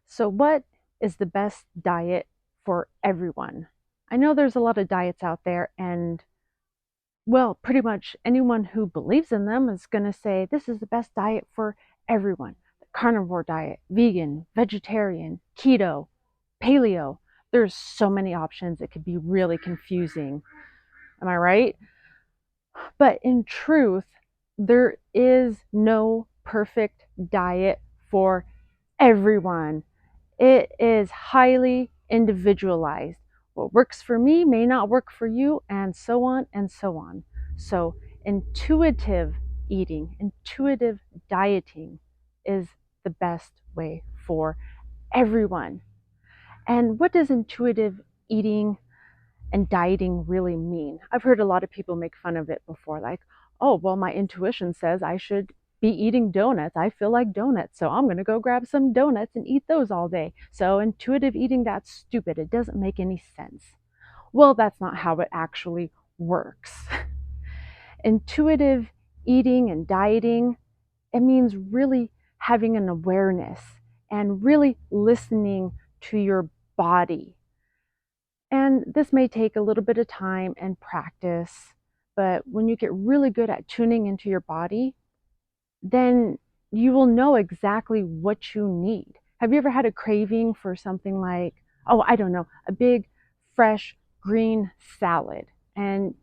So, what is the best diet for everyone? I know there's a lot of diets out there, and well, pretty much anyone who believes in them is going to say this is the best diet for everyone. The carnivore diet, vegan, vegetarian, keto, paleo. There's so many options, it could be really confusing. Am I right? But in truth, there is no perfect diet for everyone. It is highly individualized. What works for me may not work for you, and so on and so on. So, intuitive eating, intuitive dieting is the best way for everyone. And what does intuitive eating and dieting really mean? I've heard a lot of people make fun of it before, like, oh, well, my intuition says I should be eating donuts. I feel like donuts, so I'm going to go grab some donuts and eat those all day. So intuitive eating, that's stupid. It doesn't make any sense. Well, that's not how it actually works. Intuitive eating and dieting, it means really having an awareness and really listening to your body. And this may take a little bit of time and practice, but when you get really good at tuning into your body, then you will know exactly what you need. Have you ever had a craving for something like, oh, I don't know, a big, fresh, green salad? And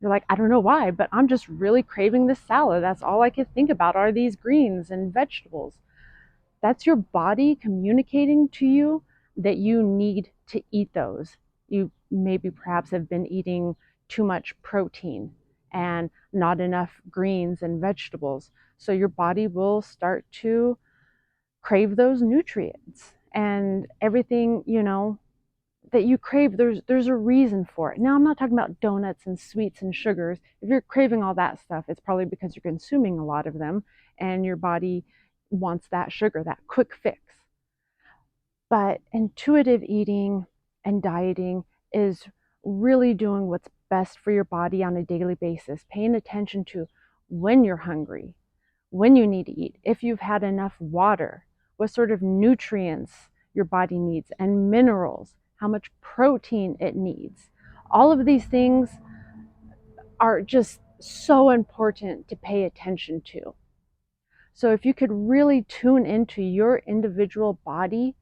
you're like, I don't know why, but I'm just really craving this salad. That's all I can think about are these greens and vegetables. That's your body communicating to you that you need to eat those. You maybe perhaps have been eating too much protein and not enough greens and vegetables. So your body will start to crave those nutrients and everything, that you crave, there's a reason for it. Now, I'm not talking about donuts and sweets and sugars. If you're craving all that stuff, it's probably because you're consuming a lot of them and your body wants that sugar, that quick fix. But intuitive eating and dieting is really doing what's best for your body on a daily basis, paying attention to when you're hungry, when you need to eat, if you've had enough water, what sort of nutrients your body needs, and minerals, how much protein it needs. All of these things are just so important to pay attention to. So, if you could really tune into your individual body,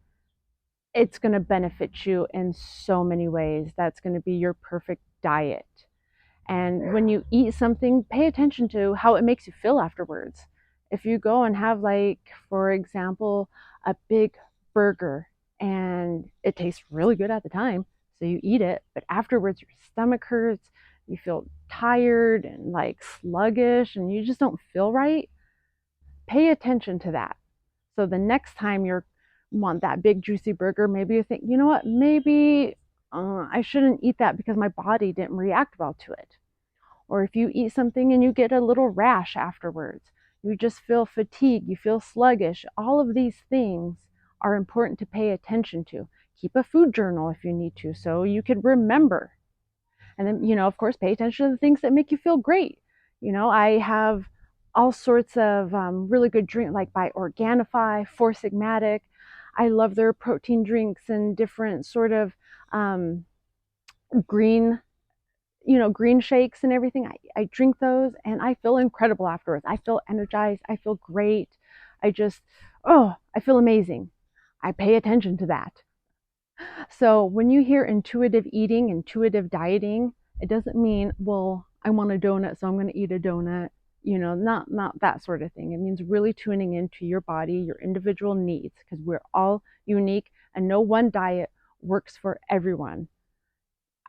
it's going to benefit you in so many ways. That's going to be your perfect diet. And when you eat something, pay attention to how it makes you feel afterwards. If you go and have, like, for example, a big burger and it tastes really good at the time, so you eat it, but afterwards your stomach hurts, you feel tired and like sluggish, and you just don't feel right, pay attention to that. So the next time you want that big juicy burger, maybe you think, you know what, maybe I shouldn't eat that because my body didn't react well to it. Or if you eat something and you get a little rash afterwards, you just feel fatigue, you feel sluggish, all of these things are important to pay attention to. Keep a food journal if you need to, so you can remember. And then, of course, pay attention to the things that make you feel great. I have all sorts of really good drinks, like by Organifi, Four Sigmatic. I love their protein drinks and different sort of um, green green shakes and everything. I drink those and I feel incredible afterwards. I feel energized. I feel great. I feel amazing. I pay attention to that. So when you hear intuitive eating, intuitive dieting, it doesn't mean, well, I want a donut, so I'm going to eat a donut. Not that sort of thing. It means really tuning into your body, your individual needs, because we're all unique and no one diet works for everyone.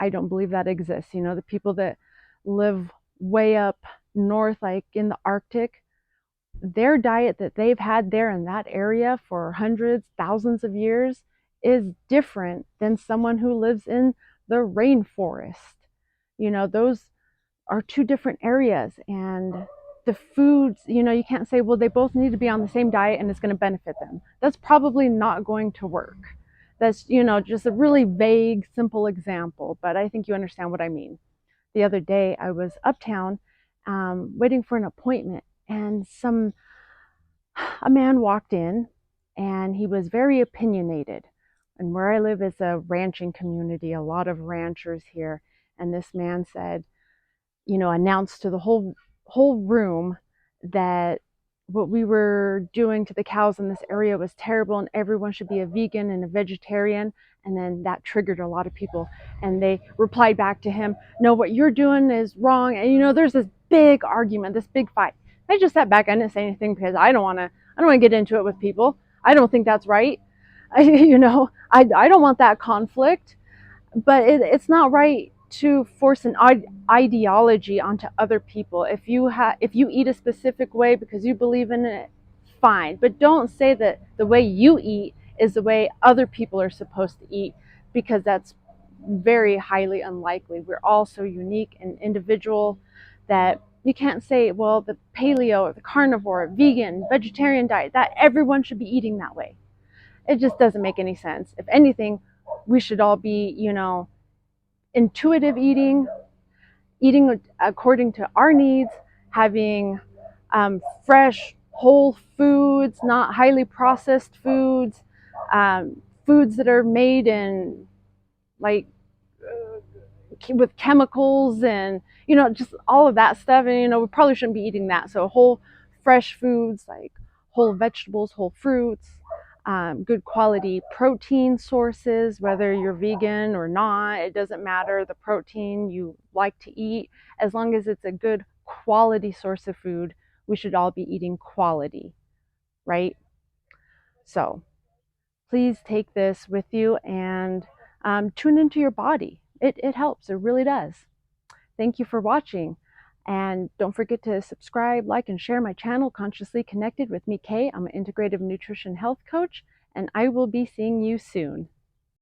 I don't believe that exists. The people that live way up north, like in the Arctic, their diet that they've had there in that area for hundreds, thousands of years is different than someone who lives in the rainforest. Those are two different areas. And the foods, you can't say, well, they both need to be on the same diet and it's going to benefit them. That's probably not going to work. That's, just a really vague, simple example, but I think you understand what I mean. The other day, I was uptown waiting for an appointment, and a man walked in, and he was very opinionated. And where I live is a ranching community, a lot of ranchers here. And this man said, announced to the whole room that what we were doing to the cows in this area was terrible and everyone should be a vegan and a vegetarian. And then that triggered a lot of people, and they replied back to him, no, what you're doing is wrong. And there's this big argument, this big fight. I just sat back. I didn't say anything because I don't want to get into it with people. I don't think that's right. I don't want that conflict. But it's not right to force an ideology onto other people. If you eat a specific way because you believe in it, fine. But don't say that the way you eat is the way other people are supposed to eat, because that's very highly unlikely. We're all so unique and individual that you can't say, well, the paleo or the carnivore, vegan, vegetarian diet, that everyone should be eating that way. It just doesn't make any sense. If anything, we should all be, intuitive eating according to our needs, having fresh, whole foods, not highly processed foods, foods that are made in with chemicals and just all of that stuff. And we probably shouldn't be eating that. So whole, fresh foods like whole vegetables, whole fruits, good quality protein sources, whether you're vegan or not, it doesn't matter the protein you like to eat, as long as it's a good quality source of food. We should all be eating quality, right? So please take this with you and tune into your body. It helps, it really does. Thank you for watching. And don't forget to subscribe, like, and share my channel, Consciously Connected with me, Kay. I'm an integrative nutrition health coach, and I will be seeing you soon.